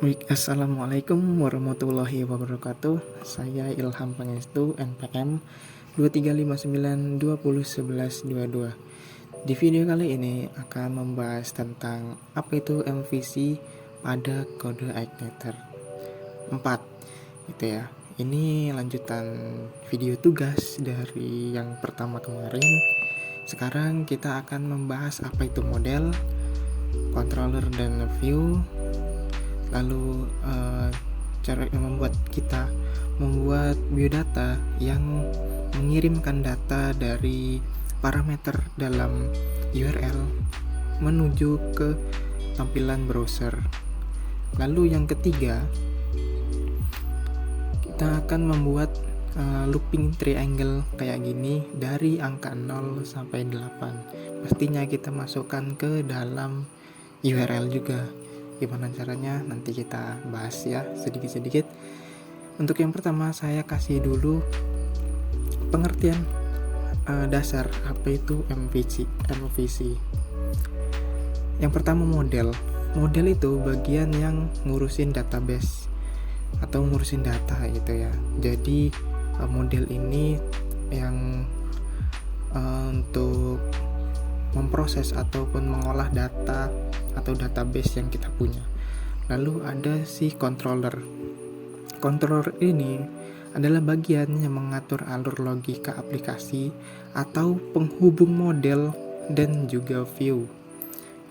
Baik, Assalamualaikum warahmatullahi wabarakatuh. Saya Ilham Pangestu, NPM 2359201122. Di video kali ini akan membahas tentang apa itu MVC pada kode igniter 4 gitu ya. Ini lanjutan video tugas dari yang pertama kemarin. Sekarang kita akan membahas apa itu model, controller dan view. Lalu cara yang membuat biodata yang mengirimkan data dari parameter dalam URL menuju ke tampilan browser. Lalu yang ketiga, kita akan membuat looping triangle kayak gini dari angka 0 sampai 8. Pastinya kita masukkan ke dalam URL juga. Gimana caranya nanti kita bahas ya sedikit-sedikit. Untuk yang pertama saya kasih dulu pengertian dasar apa itu MVC. Yang pertama model itu bagian yang ngurusin database atau ngurusin data gitu ya. Jadi model ini yang untuk memproses ataupun mengolah data atau database yang kita punya. Lalu ada si controller. Controller ini adalah bagian yang mengatur alur logika aplikasi atau penghubung model dan juga view.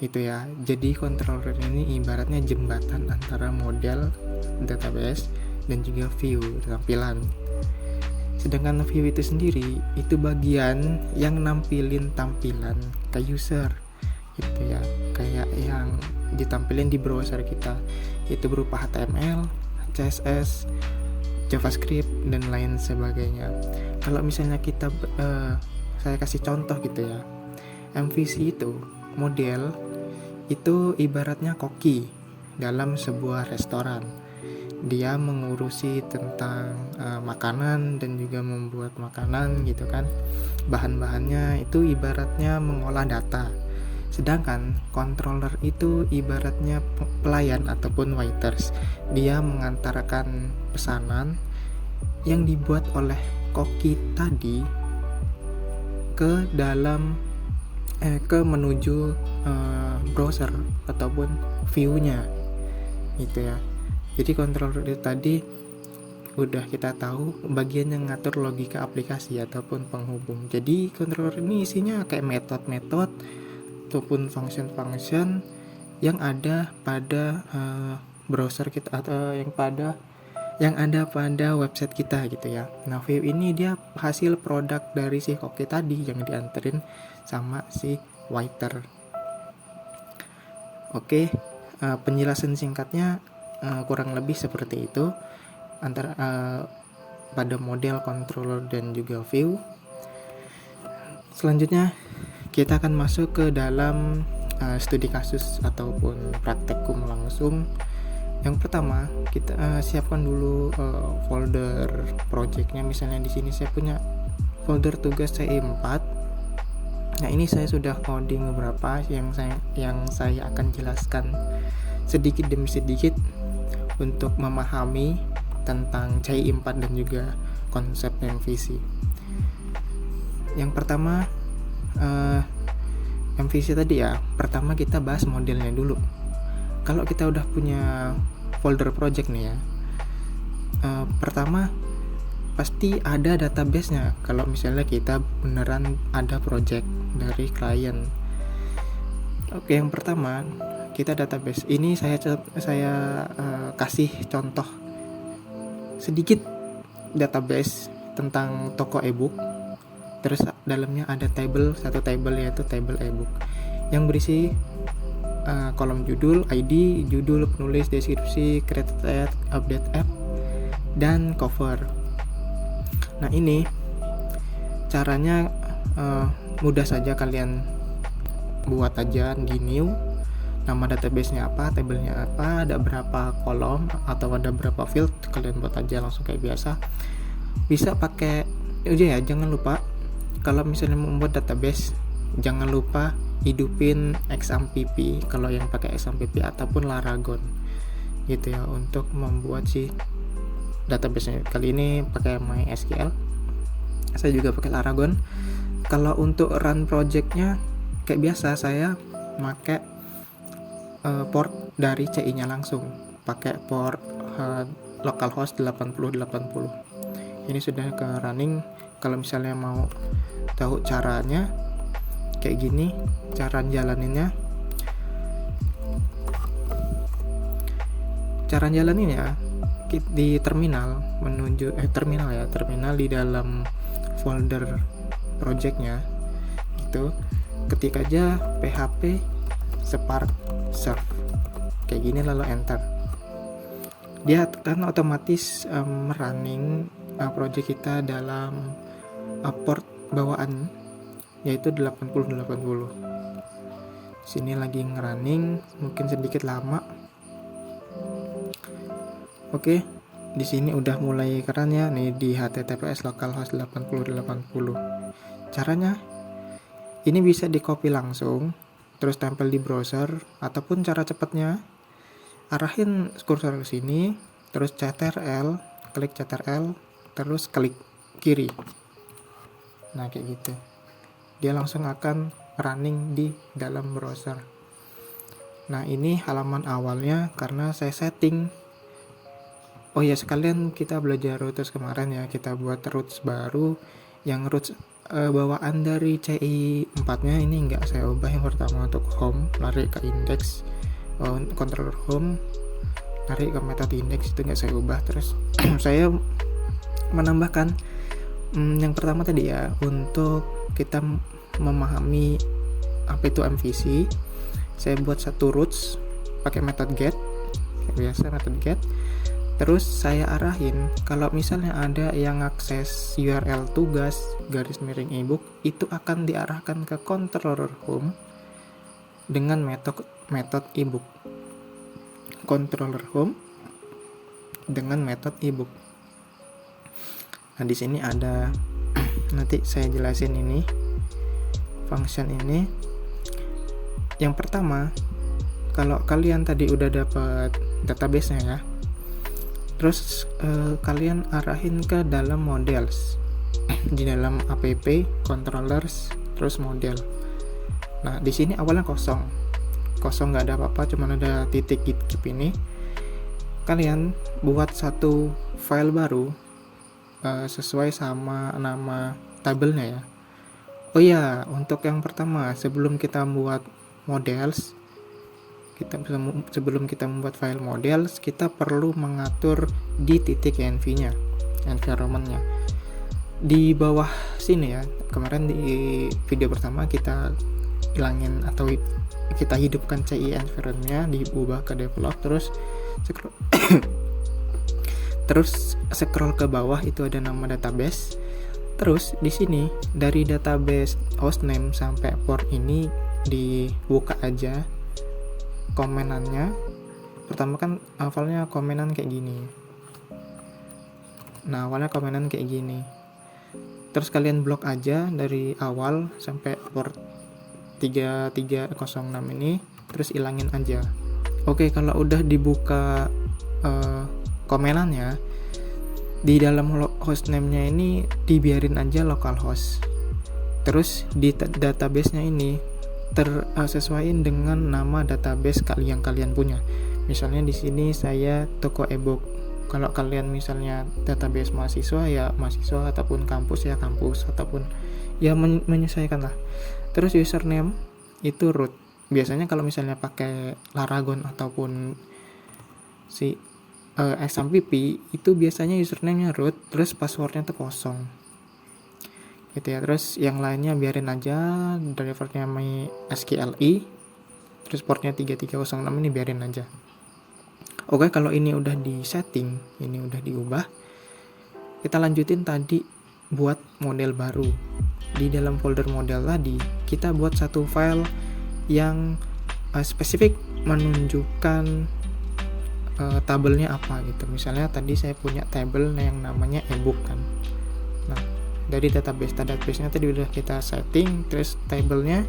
Itu ya. Jadi controller ini ibaratnya jembatan antara model, database dan juga view, tampilan. Sedangkan view itu sendiri itu bagian yang nampilin tampilan ke user gitu ya, kayak yang ditampilin di browser kita, itu berupa HTML, CSS, JavaScript dan lain sebagainya. Kalau misalnya saya kasih contoh gitu ya, MVC itu model itu ibaratnya koki dalam sebuah restoran. Dia mengurusi tentang makanan dan juga membuat makanan gitu kan. Bahan-bahannya itu ibaratnya mengolah data. Sedangkan controller itu ibaratnya pelayan ataupun waiters. Dia mengantarkan pesanan yang dibuat oleh koki tadi ke dalam menuju browser ataupun view-nya gitu ya. Jadi controller itu tadi udah kita tahu bagian yang ngatur logika aplikasi ataupun penghubung. Jadi controller ini isinya kayak metode-metode ataupun function-function yang ada pada browser kita atau yang ada pada website kita gitu ya. Nah, view ini dia hasil produk dari si koki tadi yang dianterin sama si waiter. Oke, penjelasan singkatnya kurang lebih seperti itu antara pada model, controller dan juga view. Selanjutnya kita akan masuk ke dalam studi kasus ataupun praktekum langsung. Yang pertama kita siapkan dulu folder projectnya. Misalnya di sini saya punya folder tugas C4. Nah, ini saya sudah coding beberapa yang saya akan jelaskan sedikit demi sedikit untuk memahami tentang CI4 dan juga konsep MVC. Yang pertama MVC tadi ya, pertama kita bahas modelnya dulu. Kalau kita udah punya folder project nih ya, pertama pasti ada database-nya. Kalau misalnya kita beneran ada project dari klien. Oke, yang pertama kita database. Ini saya kasih contoh sedikit database tentang toko ebook. Terus dalamnya ada satu table yaitu table ebook yang berisi kolom judul, ID, judul, penulis, deskripsi, created, update app, dan cover. Nah, ini caranya mudah saja, kalian buat aja di new, nama database-nya apa, tabelnya apa, ada berapa kolom atau ada berapa field, kalian buat aja langsung kayak biasa. Bisa pakai ya, jangan lupa kalau misalnya membuat database, jangan lupa hidupin XAMPP kalau yang pakai XAMPP ataupun Laragon. gitu ya untuk membuat si database-nya. Kali ini pakai MySQL, saya juga pakai Laragon. Kalau untuk run project-nya kayak biasa saya pakai port dari CI-nya langsung, pakai port localhost 8080. Ini sudah ke running. Kalau misalnya mau tahu caranya kayak gini, cara jalaninnya. Cara jalaninnya di terminal menuju terminal di dalam folder projectnya itu ketik aja php spark serve kayak gini, lalu enter. Dia kan otomatis running project kita dalam port bawaan yaitu 8080. Sini lagi ngerunning, mungkin sedikit lama. Oke, di sini udah mulai keren ya nih di https localhost 8080. Caranya ini bisa di copy langsung terus tempel di browser, ataupun cara cepatnya arahin kursor ke sini terus CTRL, klik CTRL terus klik kiri. Nah kayak gitu, dia langsung akan running di dalam browser. Nah ini halaman awalnya karena saya setting. Oh ya, sekalian kita belajar roots kemarin ya, kita buat roots baru. Yang roots bawaan dari CI 4 nya ini enggak saya ubah. Yang pertama untuk home, lari ke index, controller home, lari ke metode index, itu enggak saya ubah. Terus saya menambahkan yang pertama tadi ya, untuk kita memahami apa itu MVC, saya buat satu roots pakai metode get, kayak biasa metode get. Terus saya arahin kalau misalnya ada yang akses URL tugas _ ebook, itu akan diarahkan ke controller home dengan metode ebook. Controller home dengan metode ebook. Nah, di sini ada nanti saya jelasin ini function ini. Yang pertama, kalau kalian tadi udah dapat database-nya ya, terus kalian arahin ke dalam models di dalam app controllers terus model. Nah di sini awalnya kosong nggak ada apa-apa, cuma ada titik keep ini. Kalian buat satu file baru sesuai sama nama tabelnya ya. Oh ya, untuk yang pertama sebelum kita membuat models, sebelum kita membuat file model, kita perlu mengatur di titik env-nya, environment-nya. Di bawah sini ya, kemarin di video pertama kita hilangin atau kita hidupkan CI environment-nya, diubah ke develop, terus scroll ke bawah itu ada nama database. Terus di sini dari database hostname sampai port ini dibuka aja komenannya. Pertama kan awalnya komenan kayak gini. Nah awalnya komenan kayak gini. Terus kalian blok aja dari awal sampai port 3306 ini, terus ilangin aja. Oke, kalau udah dibuka komenannya, di dalam hostname-nya ini dibiarin aja localhost. Terus di database-nya ini sesuaiin dengan nama database yang kalian punya. Misalnya di sini saya toko ebook. Kalau kalian misalnya database mahasiswa ya mahasiswa, ataupun kampus ya kampus, ataupun ya menyesuaikan lah. Terus username itu root. Biasanya kalau misalnya pakai Laragon ataupun si XAMPP itu biasanya username-nya root, terus passwordnya tuh kosong. Gitu ya. Terus yang lainnya biarin aja, drivernya MySQLi, terus portnya 3306 ini biarin aja. Oke, kalau ini udah di setting, ini udah diubah, kita lanjutin tadi buat model baru. Di dalam folder model tadi kita buat satu file yang spesifik menunjukkan tabelnya apa gitu. Misalnya tadi saya punya tabel yang namanya ebook kan. Nah dari database-nya tadi udah kita setting, terus tabelnya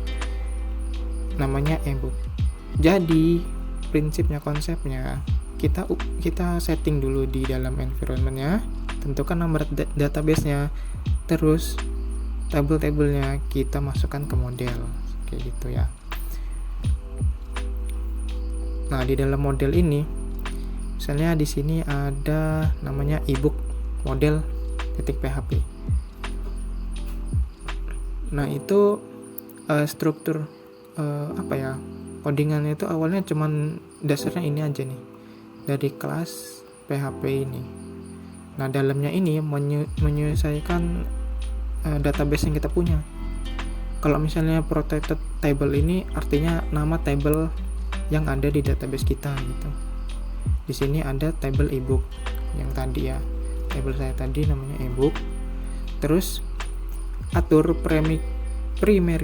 namanya ebook. Jadi prinsipnya, konsepnya, kita setting dulu di dalam environment-nya, tentukan nomor database-nya, terus tabel-tabelnya kita masukkan ke model kayak gitu ya. Nah, di dalam model ini misalnya di sini ada namanya ebook model .php. Nah, itu struktur codingannya itu awalnya cuman dasarnya ini aja nih, dari kelas PHP ini. Nah, dalamnya ini menyesuaikan database yang kita punya. Kalau misalnya protected table ini artinya nama table yang ada di database kita gitu. Di sini ada table ebook yang tadi ya. Table saya tadi namanya ebook. Terus atur primary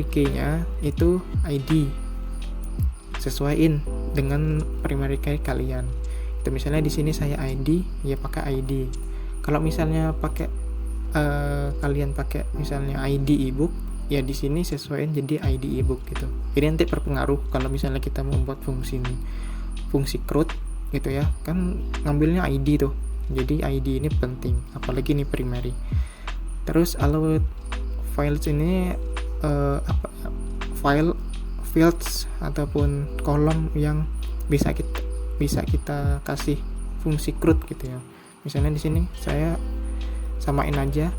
key-nya itu ID. Sesuaiin dengan primary key kalian. Itu misalnya di sini saya ID, ya pakai ID. Kalau misalnya kalian pakai misalnya ID ebook, ya di sini sesuaiin jadi ID ebook gitu. Ini nanti berpengaruh kalau misalnya kita membuat fungsi CRUD gitu ya, kan ngambilnya ID tuh. Jadi ID ini penting, apalagi ini primary. Terus allowed files ini fields ataupun kolom yang bisa kita kasih fungsi CRUD gitu ya. Misalnya di sini saya samain aja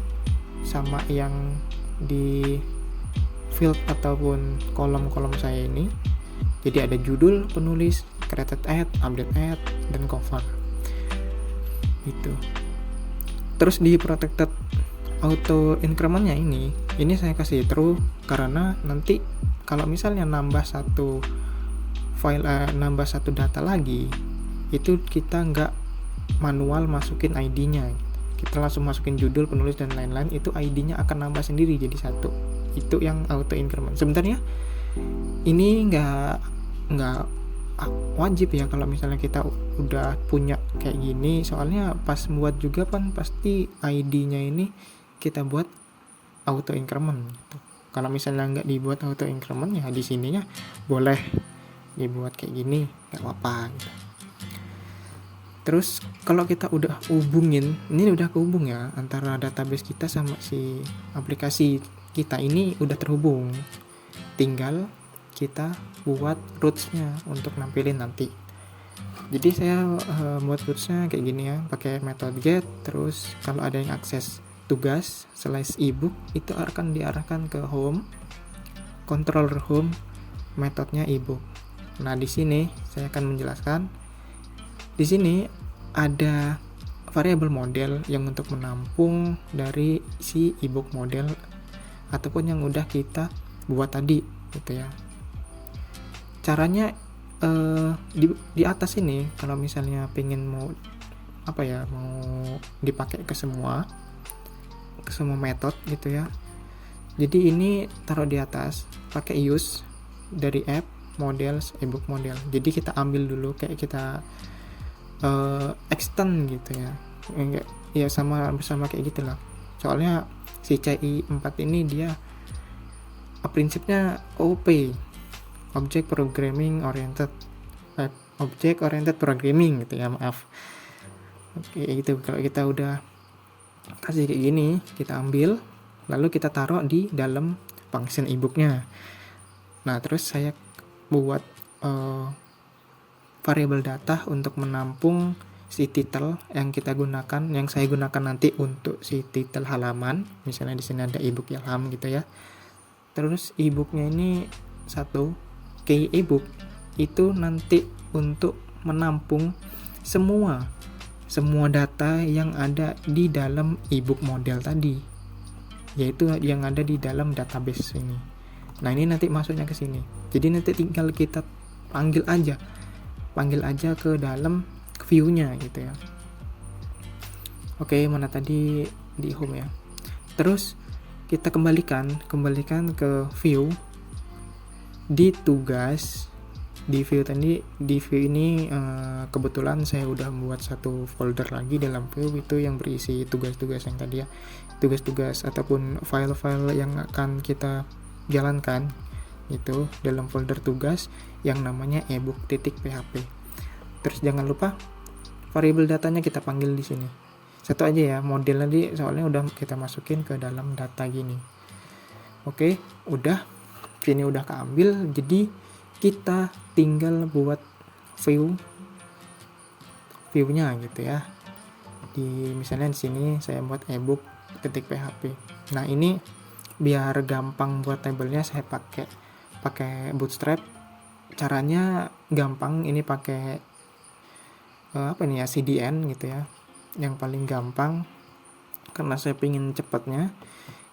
sama yang di field ataupun kolom-kolom saya ini. Jadi ada judul, penulis, created ad, update ad, dan cover. Gitu. Terus di protected auto increment-nya ini saya kasih true karena nanti kalau misalnya nambah satu file, nambah satu data lagi, itu kita nggak manual masukin ID-nya. Kita langsung masukin judul, penulis, dan lain-lain, itu ID-nya akan nambah sendiri jadi satu. Itu yang auto increment. Sebenarnya ini nggak wajib ya kalau misalnya kita udah punya kayak gini, soalnya pas buat juga kan pasti ID-nya ini kita buat auto increment gitu. Kalau misalnya nggak dibuat auto increment, ya di sininya boleh dibuat kayak gini, nggak apa-apa gitu. Terus kalau kita udah hubungin, ini udah kehubung ya antara database kita sama si aplikasi kita ini udah terhubung. Tinggal kita buat roots-nya untuk nampilin nanti. Jadi saya buat roots-nya kayak gini ya, pakai method get. Terus kalau ada yang akses tugas /ebook itu akan diarahkan ke home, controller home, metodenya ebook. Nah, di sini saya akan menjelaskan. Di sini ada variabel model yang untuk menampung dari si ebook model ataupun yang udah kita buat tadi gitu ya. Caranya di atas ini kalau misalnya pengen mau dipakai ke semua metode gitu ya. Jadi ini taruh di atas, pakai use dari app models ebook model. Jadi kita ambil dulu kayak kita extend gitu ya. Enggak ya, sama kayak gitulah. Soalnya si CI4 ini dia prinsipnya OOP, Object Programming Oriented Programming gitu ya, maaf. Oke, gitu. Kalau kita udah kasih kayak gini, kita ambil lalu kita taruh di dalam function ebooknya. Nah, terus saya buat variabel data untuk menampung si title yang saya gunakan nanti untuk si title halaman. Misalnya di sini ada ebook ilham gitu ya. Terus ebooknya ini satu key ebook itu nanti untuk menampung semua data yang ada di dalam ebook model tadi, yaitu yang ada di dalam database ini. Nah, ini nanti masuknya ke sini. Jadi nanti tinggal kita panggil aja ke dalam view-nya gitu ya. Oke, mana tadi di home ya. Terus kita kembalikan ke view di tugas. Di view ini kebetulan saya udah membuat satu folder lagi dalam view itu yang berisi tugas-tugas yang tadi ya. Tugas-tugas ataupun file-file yang akan kita jalankan itu dalam folder tugas yang namanya ebook.php. Terus jangan lupa variabel datanya kita panggil di sini. Satu aja ya, model nanti soalnya udah kita masukin ke dalam data gini. Oke, udah. Sini udah keambil, jadi kita tinggal buat view-nya gitu ya. Misalnya di sini saya buat ebook ketik PHP. Nah, ini biar gampang buat tabelnya saya pakai Bootstrap. Caranya gampang, ini pakai CDN gitu ya. Yang paling gampang karena saya pengen cepatnya.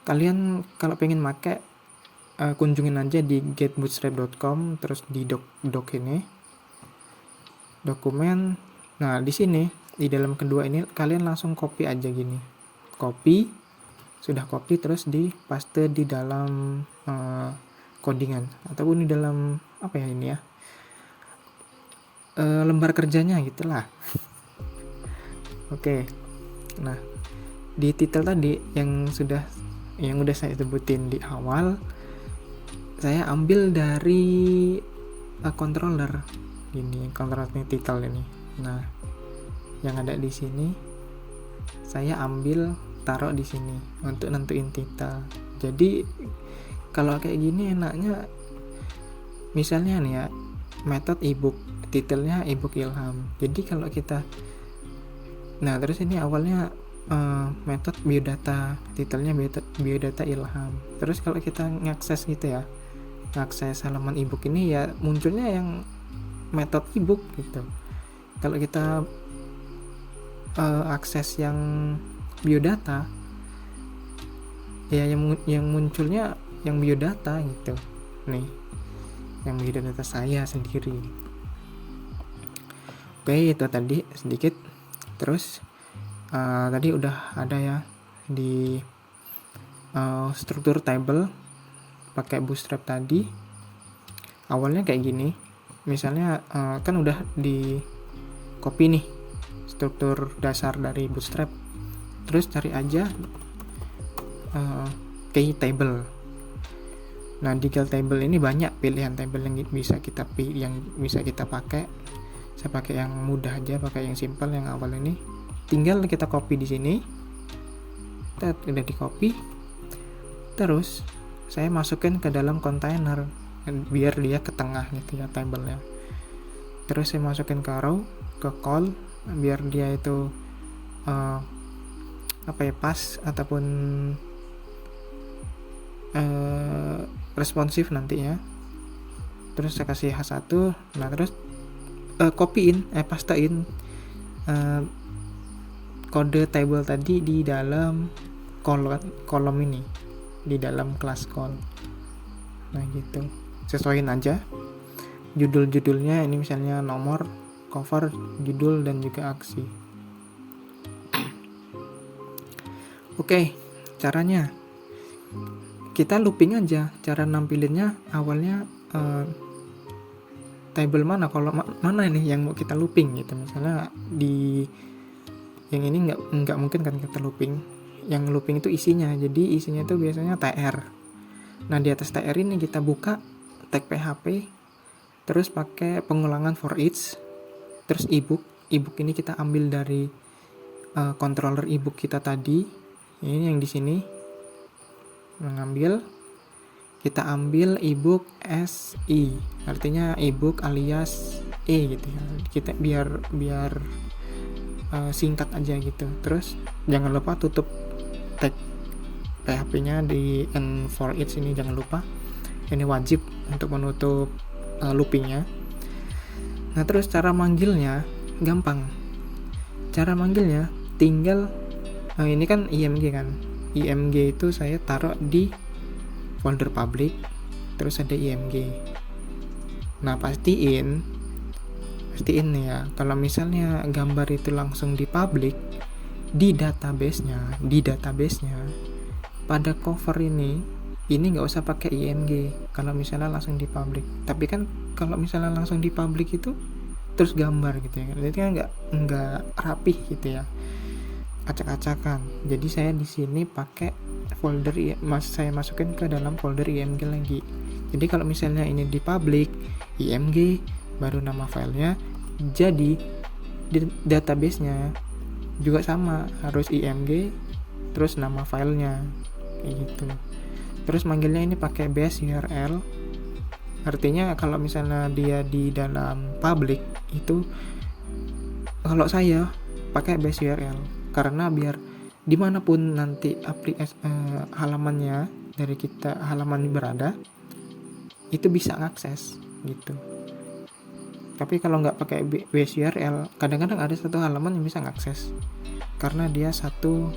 Kalian kalau pengen pakai kunjungin aja di getbootstrap.com, terus di doc ini dokumen. Nah, di sini di dalam kedua ini kalian langsung copy aja gini. Sudah copy terus di paste di dalam codingan ataupun di dalam lembar kerjanya gitulah. Oke. Nah, di title tadi yang udah saya sebutin di awal, saya ambil dari controller ini, controller title ini. Nah, yang ada di sini saya ambil taruh di sini untuk nentuin title. Jadi kalau kayak gini enaknya, misalnya nih ya, method ebook, titelnya ebook Ilham. Jadi kalau kita, nah terus ini awalnya method biodata, titelnya biodata Ilham. Terus kalau kita ngakses gitu ya, ngakses halaman ebook ini ya munculnya yang method ebook gitu. Kalau kita akses yang biodata ya yang munculnya yang biodata gitu. Nih, yang biodata saya sendiri. Oke, itu tadi sedikit. Terus tadi udah ada ya di struktur table pakai Bootstrap tadi. Awalnya kayak gini. Misalnya kan udah di copy nih struktur dasar dari Bootstrap. Terus cari aja key table. Nah, di key table ini banyak pilihan table yang bisa kita pakai. Saya pakai yang mudah aja, pakai yang simple yang awal ini. Tinggal kita copy di sini. Udah di copy. Terus saya masukin ke dalam kontainer biar dia ke tengah gitu ya tabelnya. Terus saya masukin ke row, ke call biar dia itu pas ataupun responsif nantinya. Terus saya kasih H1. Nah, terus pastein kode table tadi di dalam kolom ini, di dalam kelas call. Nah, gitu. Sesuaiin aja judul-judulnya, ini misalnya nomor, cover, judul, dan juga aksi. Oke, caranya kita looping aja. Cara nampilinnya awalnya table mana, kolom mana ini yang mau kita looping gitu. Misalnya di yang ini nggak mungkin kan kita looping. Yang looping itu isinya. Jadi isinya itu biasanya TR. Nah, di atas TR ini kita buka tag PHP, terus pakai pengulangan for each, terus ebook ini kita ambil dari controller ebook kita tadi. Ini yang di sini mengambil, kita ambil ebook SI, artinya ebook alias gitu ya. Kita biar singkat aja gitu. Terus jangan lupa tutup tag PHP-nya di N for each ini, jangan lupa. Ini wajib untuk menutup loopingnya. Nah, terus cara manggilnya gampang. Cara manggilnya tinggal ini kan IMG kan. IMG itu saya taruh di folder public, terus ada IMG. Nah, pastiin nih ya, kalau misalnya gambar itu langsung di public di database-nya pada cover ini nggak usah pakai IMG kalau misalnya langsung di public. Tapi kan kalau misalnya langsung di public itu terus gambar gitu ya, jadi kan nggak rapih gitu ya, acak-acakan. Jadi saya di sini pakai folder saya masukin ke dalam folder IMG lagi. Jadi kalau misalnya ini di public IMG baru nama filenya, jadi di database-nya juga sama, harus img terus nama filenya kayak gitu. Terus manggilnya ini pakai base URL, artinya kalau misalnya dia di dalam public itu, kalau saya pakai base URL karena biar dimanapun nanti halamannya dari kita, halaman berada itu bisa akses gitu. Tapi kalau nggak pakai base URL, kadang-kadang ada satu halaman yang bisa ngakses karena dia satu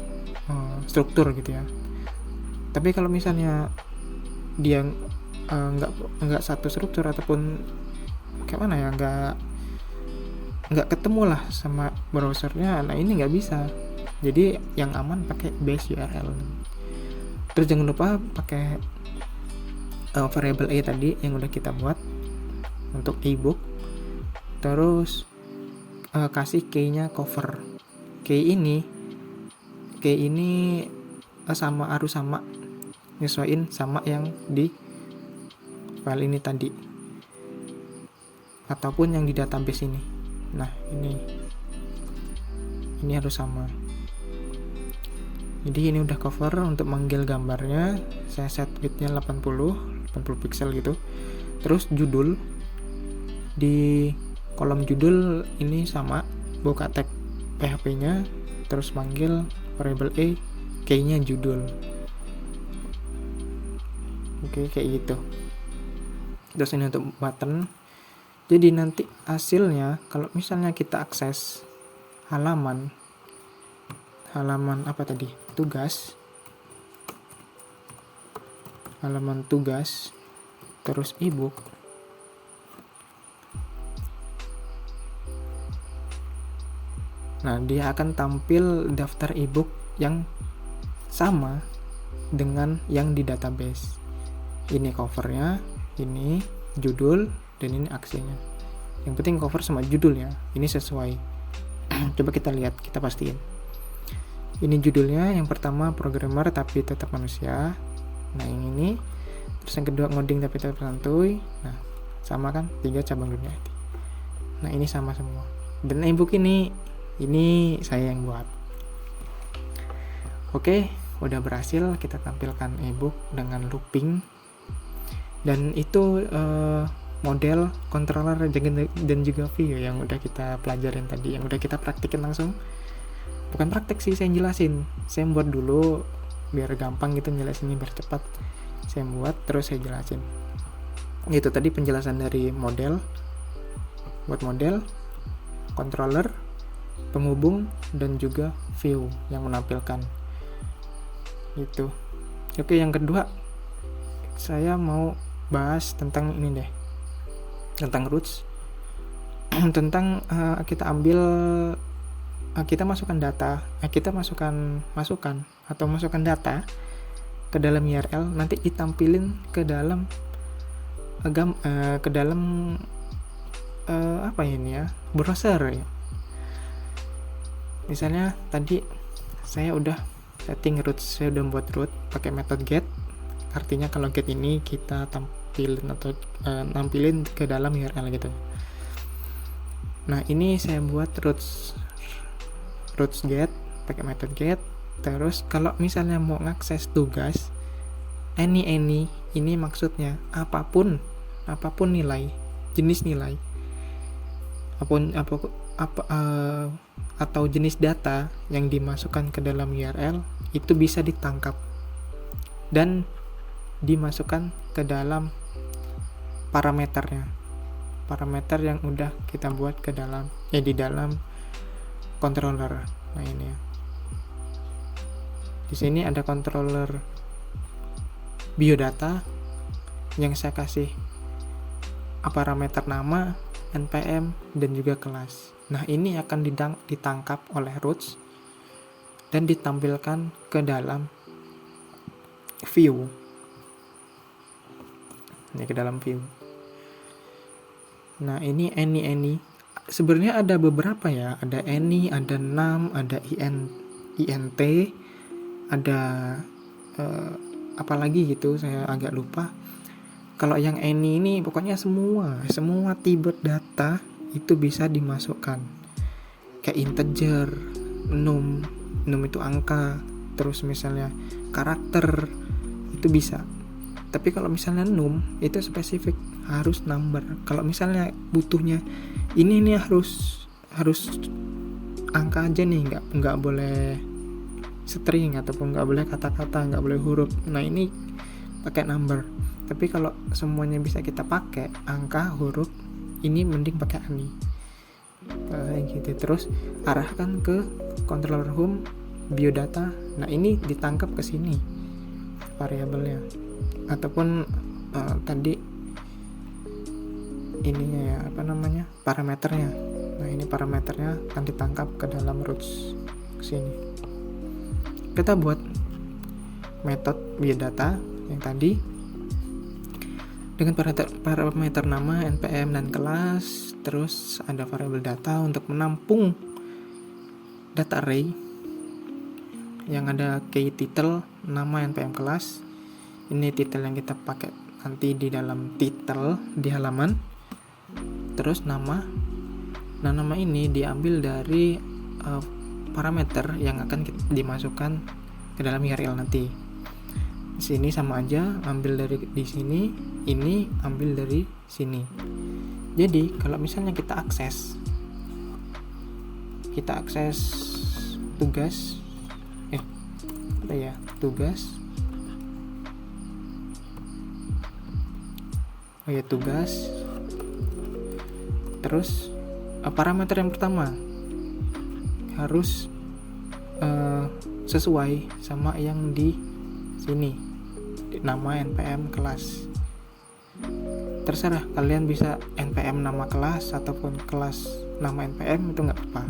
struktur gitu ya. Tapi kalau misalnya dia nggak satu struktur ataupun kayak mana ya, nggak ketemu lah sama browsernya, nah ini nggak bisa. Jadi yang aman pakai base URL. Terus jangan lupa pakai variable a tadi yang udah kita buat untuk ebook. Terus kasih key-nya cover. Key ini harus sama, nyesuaiin sama yang di file ini tadi ataupun yang di database ini. Nah ini harus sama. Jadi ini udah cover. Untuk manggil gambarnya saya set width-nya 80 pixel gitu. Terus judul, di kolom judul ini sama, buka tag PHP-nya, terus manggil variable a, key-nya judul. Oke, kayak gitu. Terus ini untuk button. Jadi nanti hasilnya kalau misalnya kita akses halaman apa tadi? Halaman tugas terus ebook. Nah, dia akan tampil daftar ebook yang sama dengan yang di database. Ini covernya, ini judul, dan ini aksinya. Yang penting cover sama judul ya, ini sesuai. Coba kita lihat, kita pastiin. Ini judulnya, yang pertama programmer tapi tetap manusia. Nah yang ini. Terus yang kedua ngoding tapi tetap santuy. Nah sama kan, 3 cabang dunia IT. Nah ini sama semua. Dan ebook ini saya yang buat. Oke, udah berhasil kita tampilkan ebook dengan looping. Dan itu model controller dan juga view yang udah kita pelajarin tadi, yang udah kita praktikin langsung. Bukan praktek sih, saya jelasin. Saya buat dulu biar gampang gitu jelasinnya, biar cepat. Saya buat terus saya jelasin. Itu tadi penjelasan dari model, buat model, controller, penghubung, dan juga view yang menampilkan. Itu. Oke, yang kedua saya mau bahas tentang ini deh, tentang roots. Tentang kita masukkan data, kita masukkan data ke dalam URL, nanti ditampilin ke dalam apa ini ya, browser ya. Misalnya tadi saya udah setting root, saya udah buat root pakai method get, artinya kalau get ini kita nampilin ke dalam URL gitu. Nah ini saya buat roots get pakai method get. Terus kalau misalnya mau ngakses tugas any ini maksudnya apapun nilai, jenis nilai atau jenis data yang dimasukkan ke dalam URL itu bisa ditangkap dan dimasukkan ke dalam parameter yang udah kita buat ke dalam di dalam controller. Nah ini ya. Di sini ada controller biodata yang saya kasih parameter nama, npm, dan juga kelas. Nah ini akan ditangkap oleh roots dan ditampilkan ke dalam view. Ini ke dalam view. Nah ini any. Sebenarnya ada beberapa ya, ada any, ada num, ada int, ada apalagi gitu, saya agak lupa. Kalau yang any ini pokoknya semua tipe data itu bisa dimasukkan. kayak integer, num itu angka, terus misalnya karakter itu bisa. Tapi kalau misalnya num itu spesifik, harus number. Kalau misalnya butuhnya ini harus angka aja nih, nggak boleh string ataupun nggak boleh kata-kata, nggak boleh huruf. Nah ini pakai number. Tapi kalau semuanya bisa kita pakai angka, huruf, ini mending pakai ani. Gitu. Terus arahkan ke controller home biodata. Nah ini ditangkap ke sini variabelnya, ataupun tadi ininya ya, parameternya. Nah ini parameternya akan ditangkap ke dalam roots ke sini. Kita buat metode biodata yang tadi dengan parameter nama, npm, dan kelas. Terus ada variabel data untuk menampung data array yang ada key title, nama, npm, kelas. Ini title yang kita pakai nanti di dalam title di halaman. Terus nama. Nah nama ini diambil dari parameter yang akan dimasukkan ke dalam URL nanti. Di sini sama aja, ambil dari di sini, ini ambil dari sini. Jadi kalau misalnya kita akses tugas, tugas, terus parameter yang pertama harus sesuai sama yang di sini, nama, npm, kelas. Terserah kalian bisa npm nama kelas ataupun kelas nama npm, itu nggak apa-apa.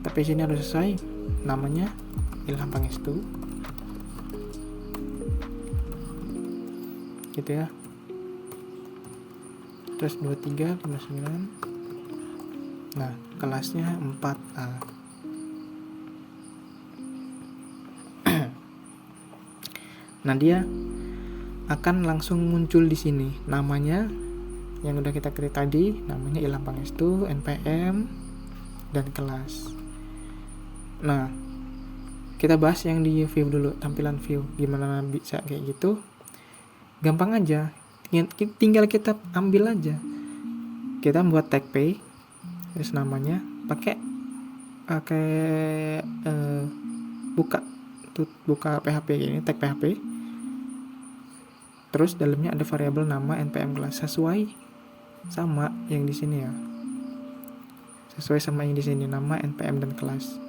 Tapi sini harus sesuai, namanya Ilham Pangestu, gitu ya. Terus 2359. Nah kelasnya 4A. Nah dia akan langsung muncul di sini namanya yang udah kita create tadi, namanya Ilham Pangestu, npm, dan kelas. Nah kita bahas yang di view dulu, tampilan view gimana bisa kayak gitu. Gampang aja, tinggal kita ambil aja. Kita buat tag pay, terus namanya pakai buka PHP ini, tag PHP. Terus dalamnya ada variabel nama, npm, kelas, sesuai sama yang di sini ya. Sesuai sama yang di sini, nama, npm, dan kelas.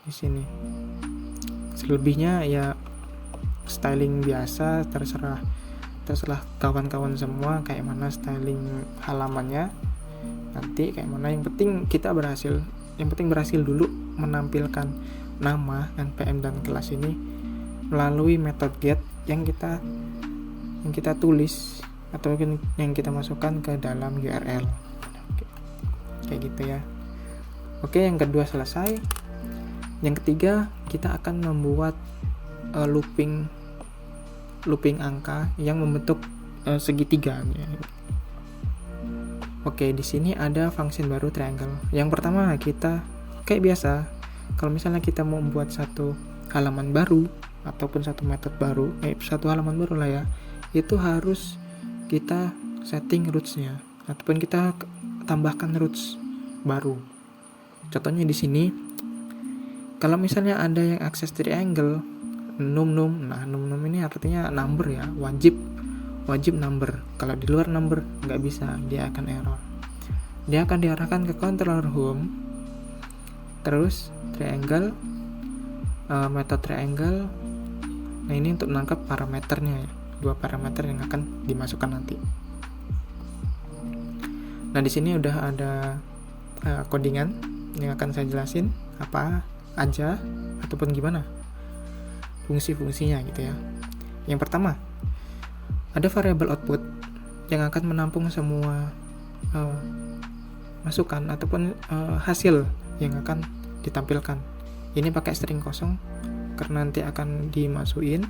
Di sini. Selebihnya ya styling biasa, terserah kawan-kawan semua kayak mana styling halamannya. Nanti kayak mana, yang penting berhasil dulu menampilkan nama, npm, dan kelas ini melalui metode get yang kita tulis atau yang kita masukkan ke dalam URL. Kayak gitu ya. Oke, yang kedua selesai. Yang ketiga, kita akan membuat looping angka yang membentuk segitiga. Oke, di sini ada function baru triangle. Yang pertama kita kayak biasa, kalau misalnya kita mau membuat satu halaman baru ataupun satu metode baru, satu halaman baru lah ya, itu harus kita setting roots-nya ataupun kita tambahkan roots baru. Contohnya di sini, kalau misalnya ada yang akses triangle num, nah num ini artinya number ya, wajib number. Kalau di luar number nggak bisa, dia akan error. Dia akan diarahkan ke controller home, terus triangle, metode triangle. Nah ini untuk menangkap parameternya ya, 2 parameter yang akan dimasukkan nanti. Nah di sini udah ada codingan yang akan saya jelasin apa aja ataupun gimana fungsi-fungsinya gitu ya. Yang pertama, ada variabel output yang akan menampung semua masukan ataupun hasil yang akan ditampilkan. Ini pakai string kosong karena nanti akan masukin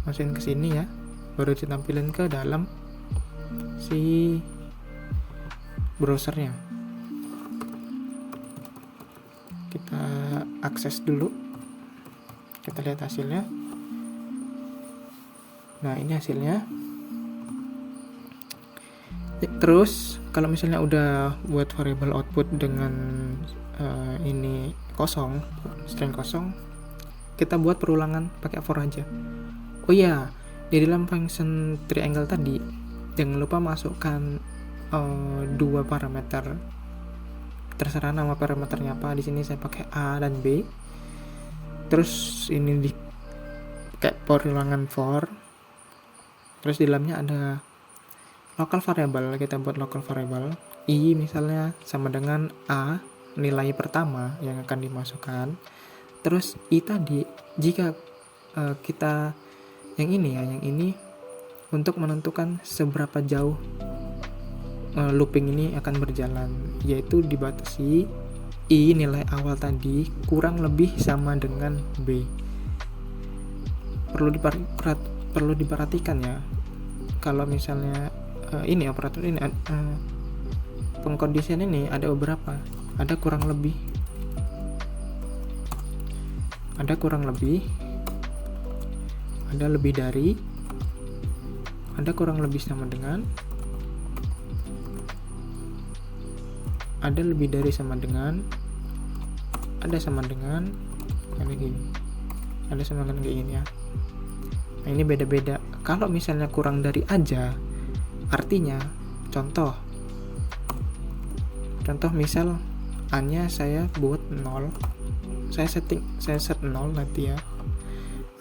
ke sini ya, baru ditampilkan ke dalam si browsernya. Kita akses dulu, kita lihat hasilnya. Nah, ini hasilnya. Terus kalau misalnya udah buat variable output dengan ini kosong, string kosong, kita buat perulangan pakai for aja. Oh iya, di dalam function triangle tadi jangan lupa masukkan 2 parameter. Terserah nama parameternya apa. Di sini saya pakai A dan B. Terus ini di kayak perulangan for. Terus di dalamnya ada local variable. Kita buat local variable I misalnya sama dengan A, nilai pertama yang akan dimasukkan. Terus I tadi jika kita yang ini untuk menentukan seberapa jauh looping ini akan berjalan, yaitu dibatasi I nilai awal tadi kurang lebih sama dengan B. Perlu diperhatikan ya, kalau misalnya ini operator ini pengkondisian ini ada beberapa, ada kurang lebih, ada lebih dari, ada kurang lebih sama dengan, ada lebih dari sama dengan, ada sama dengan, kayak gini, ada sama dengan kayak gini ya. Nah, ini beda-beda. Kalau misalnya kurang dari aja, artinya contoh misal A-nya saya buat 0, saya set 0 nanti ya,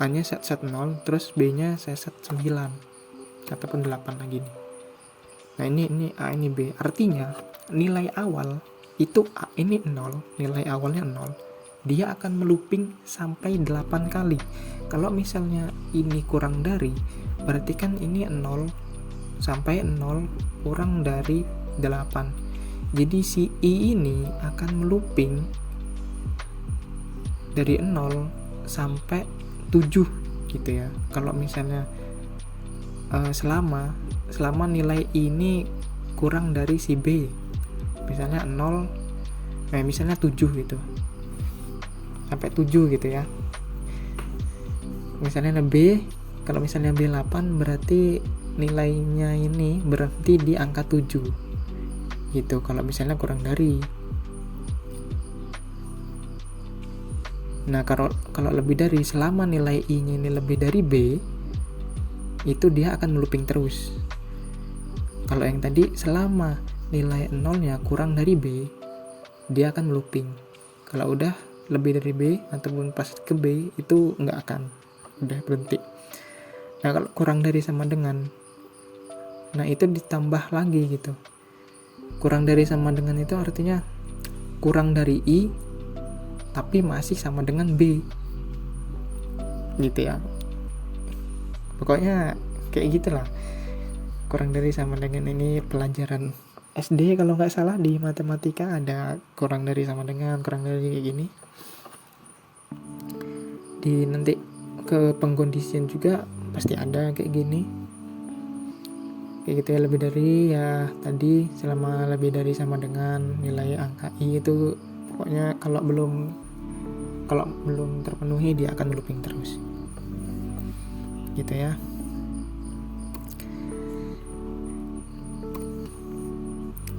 A-nya set 0, terus B-nya saya set 9 ataupun 8 lagi nih. Nah, ini A, ini B, artinya nilai awal itu A ini 0, nilai awalnya 0, dia akan melooping sampai 8 kali. Kalau misalnya ini kurang dari, berarti kan ini 0 sampai 0 kurang dari 8. Jadi si I ini akan melooping dari 0 sampai 7 gitu ya. Kalau misalnya selama nilai I ini kurang dari si B, misalnya 7 gitu, sampai 7 gitu ya. Misalnya B, kalau misalnya B 8 berarti nilainya ini berhenti di angka 7 gitu, kalau misalnya kurang dari. Nah, kalau lebih dari, selama nilai I-nya ini lebih dari B, itu dia akan melooping terus. Kalau yang tadi selama nilai 0-nya kurang dari B, dia akan melooping. Kalau udah lebih dari B ataupun pas ke B, itu nggak akan, udah berhenti. Nah, kalau kurang dari sama dengan, nah itu ditambah lagi gitu. Kurang dari sama dengan itu artinya kurang dari I tapi masih sama dengan B gitu ya. Pokoknya kayak gitulah. Kurang dari sama dengan ini pelajaran SD kalau nggak salah di matematika, ada kurang dari sama dengan, kurang dari kayak gini. Di nanti ke pengkondisian juga pasti ada kayak gini, kayak gitu ya. Lebih dari ya tadi, selama lebih dari sama dengan nilai angka I itu pokoknya kalau belum terpenuhi dia akan looping terus gitu ya.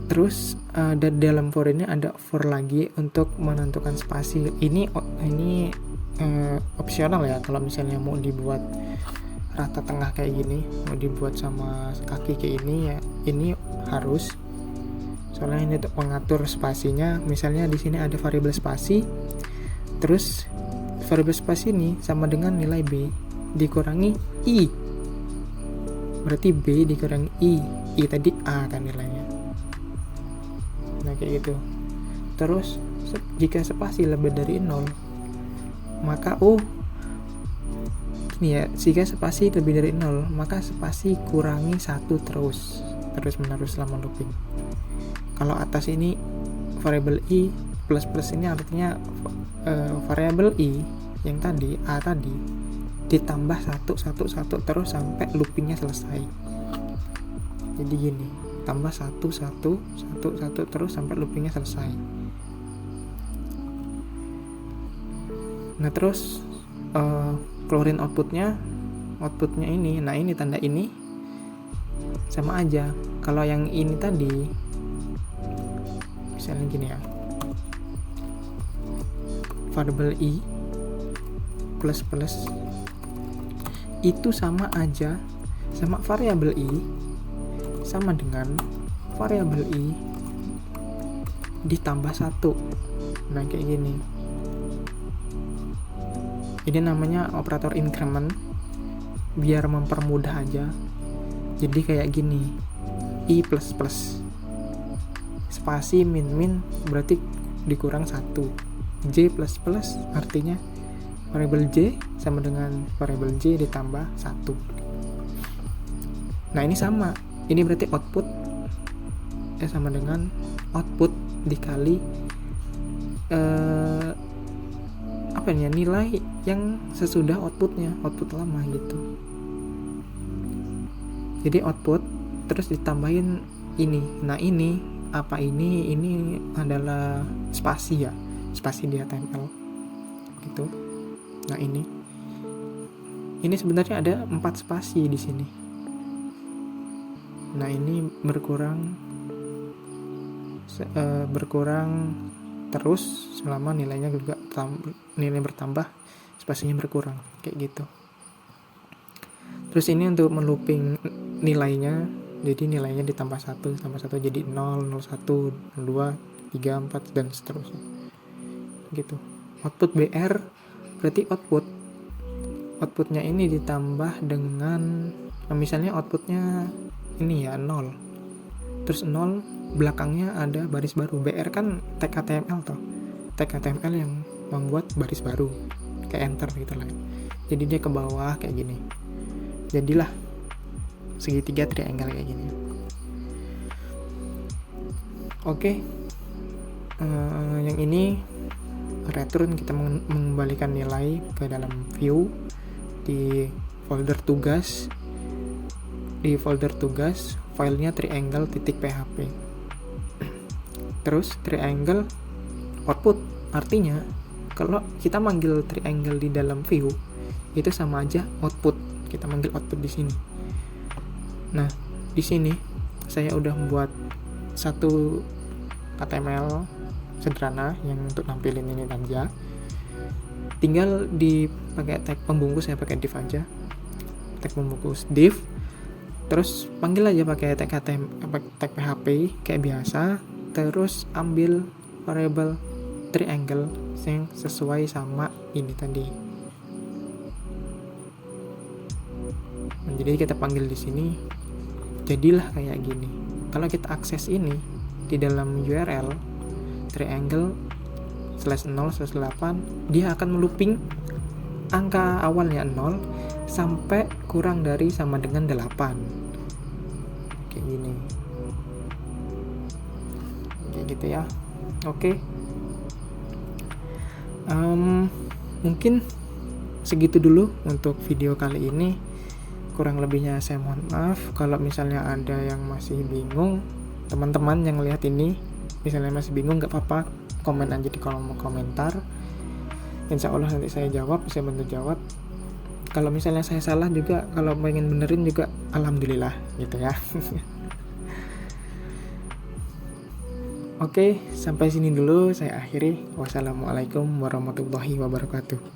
Terus dalam for ini ada for lagi untuk menentukan spasi. Ini opsional ya, kalau misalnya mau dibuat rata tengah kayak gini, mau dibuat sama kaki kayak ini ya, ini harus. Soalnya ini untuk mengatur spasinya. Misalnya di sini ada variabel spasi, terus variabel spasi ini sama dengan nilai B dikurangi I, berarti B dikurangi I tadi A kan nilainya. Nah kayak gitu. Terus jika spasi lebih dari 0, maka jika spasi lebih dari 0, maka spasi kurangi 1 terus menerus selama looping. Kalau atas ini variabel I, plus ini artinya variabel I yang tadi, A tadi, ditambah 1 terus sampai loopingnya selesai. Jadi gini, tambah 1 terus sampai loopingnya selesai. Nah terus keluarin outputnya ini. Nah ini tanda ini sama aja. Kalau yang ini tadi misalnya gini ya, variable i plus itu sama aja sama variabel i sama dengan variabel i ditambah 1. Nah kayak gini. Ini namanya operator increment, biar mempermudah aja. Jadi kayak gini, i plus spasi min berarti dikurang 1, j plus artinya variabel j sama dengan variabel j ditambah 1. Nah ini sama, ini berarti output sama dengan output dikali nilai yang sesudah output lama gitu. Jadi output terus ditambahin ini. Nah ini apa ini adalah spasi ya, spasi di HTML gitu. Nah ini sebenarnya ada 4 spasi di sini. Nah ini berkurang terus selama nilainya juga nilai bertambah, spasinya berkurang kayak gitu. Terus ini untuk melooping nilainya, jadi nilainya ditambah 1 jadi 0, 01, 02, 3, 4 dan seterusnya gitu. Output BR berarti outputnya ini ditambah dengan misalnya outputnya ini ya 0, terus 0 belakangnya ada baris baru. BR kan tag HTML tag HTML yang membuat baris baru kayak enter gitu lah. Jadi dia ke bawah kayak gini, jadilah segitiga triangle kayak gini. Oke. Yang ini return, kita mengembalikan nilai ke dalam view di folder tugas. Di folder tugas filenya triangle.php. Terus triangle output, artinya kalau kita manggil triangle di dalam view itu sama aja output, kita manggil output di sini. Nah di sini saya udah membuat satu HTML sederhana yang untuk nampilin ini aja. Tinggal dipakai tag pembungkus, saya pakai div aja, tag pembungkus div, terus panggil aja pakai tag PHP kayak biasa. Terus ambil variable triangle yang sesuai sama ini tadi. Nah, jadi kita panggil di sini, jadilah kayak gini. Kalau kita akses ini di dalam URL triangle /0/8, dia akan melooping angka awalnya 0 sampai kurang dari sama dengan 8 kayak gini. Gitu ya. Oke. Mungkin segitu dulu untuk video kali ini. Kurang lebihnya saya mohon maaf. Kalau misalnya ada yang masih bingung, teman-teman yang lihat ini misalnya masih bingung, gak apa-apa, komen aja di kolom komentar. Insya Allah nanti saya bantu jawab. Kalau misalnya saya salah juga, kalau pengen benerin juga, alhamdulillah gitu ya. Oke, sampai sini dulu saya akhiri. Wassalamualaikum warahmatullahi wabarakatuh.